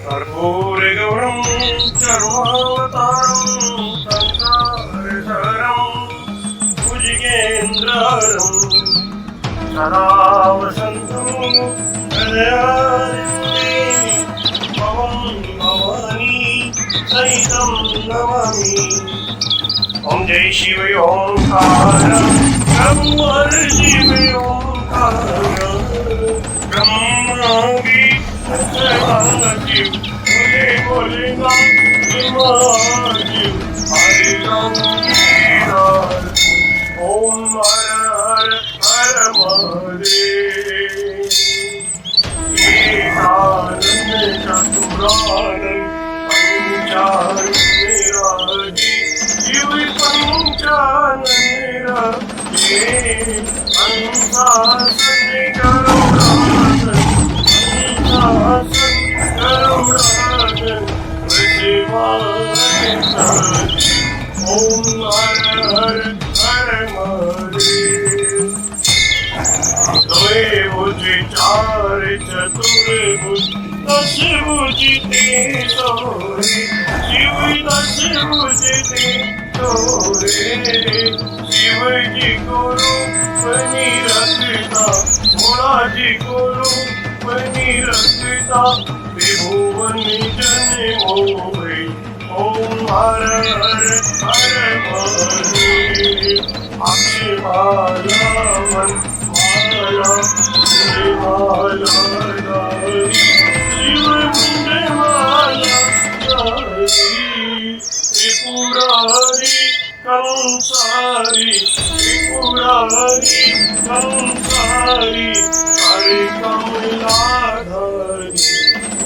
कर्पूरगौरं चर्मावतारं संसारसारं भुजगेन्द्रहरं सदा वसन्तं हृदयारविन्दे भवं भवानी सहितं नमामि। ॐ जय शिव ओंकार प्रभु हर शिव ओंकार ब्रह्मावी सत्यवादिव बोले बोलेगा शिवाजिव हरि राम ओम हर हर हर महादेव। एकानंद चतुरानंद पंचानंद निराजी शिव पंचानंद अंशासन करुणासन अंशासन करुणासन शिवाय ओम हर हर हर महादेव। द्वै भुजि चार चतुर्भुज दश भुजि ते सोरे शिव दश भुजि ते सोरे शिव जी गुरु बनी रखता भोला जी गुरु बनी रखता त्रिभुवन जन मोहे ओम हर हर हर महादेव। अक्षमाला मन माला माला शिव मुंडे माला त्रिपुरारी कंसारी त्रिपुरारी कंसारी हरे कमलाधारी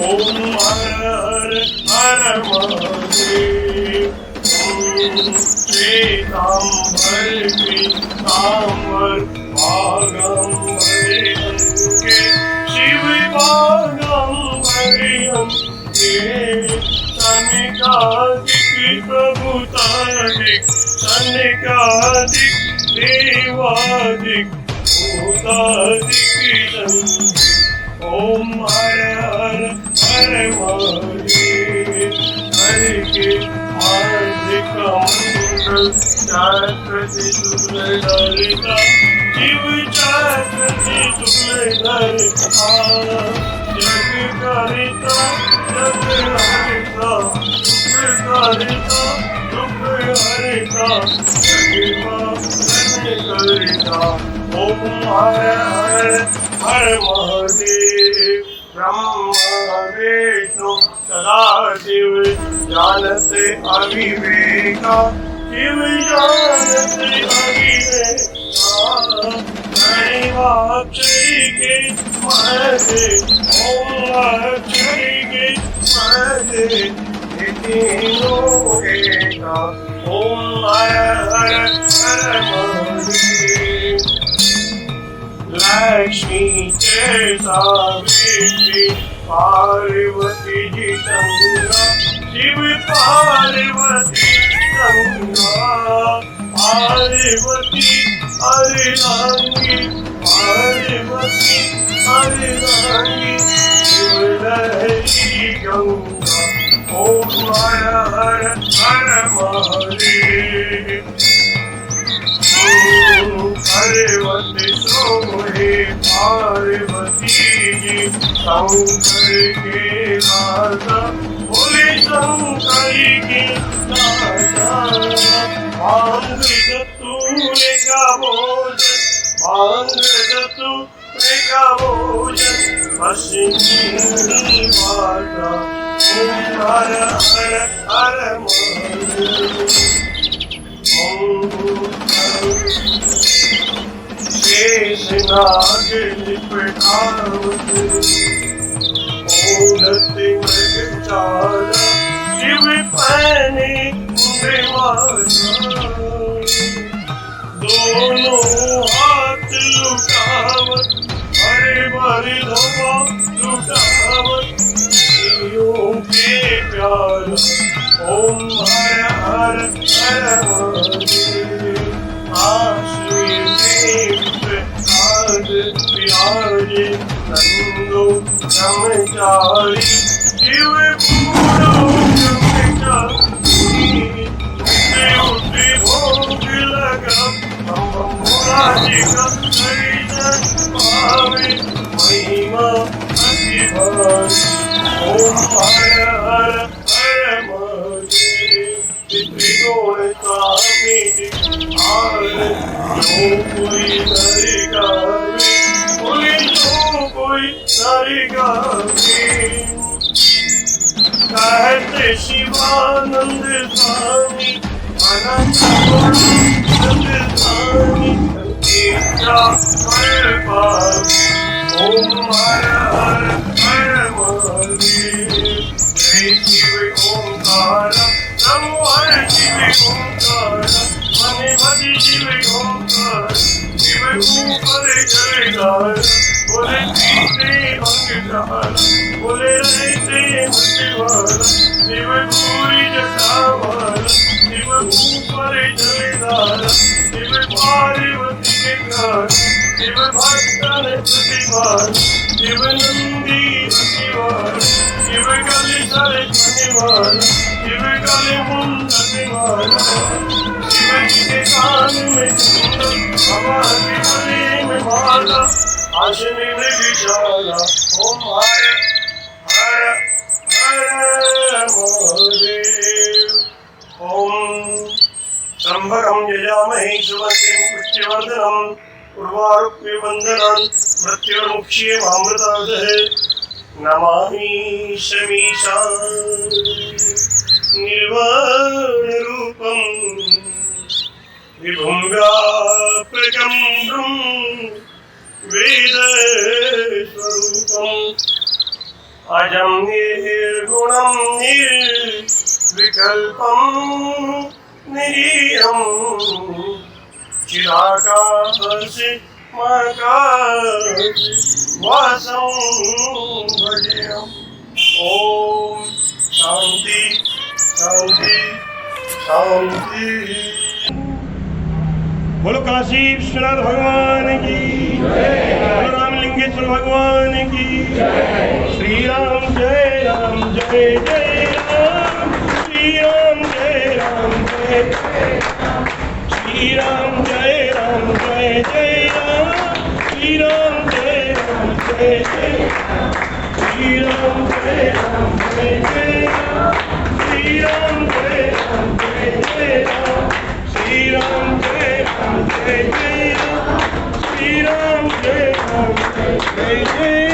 ओम हर हर हर महादेव। श्वेतांबर पीतांबर भागंबरे अंके शिव भागंबरे सनिकादिक प्रभुतादिक सनिकादिक देवादिक भूतादिक ओम हर हर हर महादेव। हरि के हार्दिक मंगल चक्रति सुरधरिता शिव चक्रति सुरधरिता जग करिता जग हरिता दुख करिता दुख हरिता जग करिता ओम हर हर हर महादेव। ब्रह्मा विष्णु सदाशिव जानते अविवेका शिव जानते अविवेका अक्षरी के महे ओम अक्षरी के महे तीनों एका ओम हर हर हर महादेव। लक्ष्मी के सावित्री पार्वती जी गंगा शिव पार्वती गंगा पार्वती हरिरांगी पार्वती हरिरांगी शिव लहरी गंगा ओम हर हर हर महादेव। पार्वती सोहे पार्वती जी शंकर के राजा बोले शंकर के राजा भांग दत्तूरे का भोजन भांग दत्तूरे का भोजन पश्चिमी माता ओम हर हर हर महादेव। शेषनाग लिपटावत ओढ़ते मृगचारा शिव पहने माला दोनों हाथ लुटावत हरे भरे धोबा लुटावत जीवों के प्यार ओम हर हर हर महादेव आश्रय देव आज प्यारे नंदो ब्रह्मचारी शिव पूरो ब्रह्मचारी उठे भोग लगा मुरारी का हरिजन पावे महिमा अति भारी ओम हर हर हर महादेव त्रिगुण स्वामी आर जो कोई नर गावे बोले जो कोई नर गावे कहते शिवानंद स्वामी अनंत गुणानंद स्वामी तेरा हर पास ओम हर हर हर महादेव जय शिव ओंकार नमो हर शिव ओंकार मने भज शिव ओंकार शिव ऊपर जयकार बोले पीते अंगधार बोले रहते मतिवार शिव पूरी जटावार शिव ऊपर जयदार शिव पार्वती के घर शिव भक्तन प्रतिवार शिव नंदी प्रतिवार शिव गले सर प्रतिवार शिव गले मुंड प्रतिवार शिव जी के कान में कुंडल हवा के गले में माला आशनी में विशाला ओम हर हर हर महादेव ओम त्र्यंबकं यजामहे सुगन्धिं पुष्टिवर्धनम् उर्वारुक्मिबन्धनान् मृत्युर्मुक्षीयमामृतादः नमामि शमीशान् निर्वाणरूपं विभुं व्यापकं वेदस्वरूपम् अजं निर्गुणं निर्विकल्पं निरीयं चिदाकाशे महाकाशे वासं भजेयम् ॐ शान्ति शान्ति शान्ति। बोलो काशी विश्वनाथ भगवान की बोलो रामलिंगेश्वर भगवान की श्री राम जय राम जय जय राम श्री राम जय राम जय श्री राम जय राम जय जय राम श्री राम जय राम जय जय श्री राम जय राम जय जय राम श्री राम जय राम जय जय राम श्री राम जय राम जय जय राम श्री राम जय राम जय जय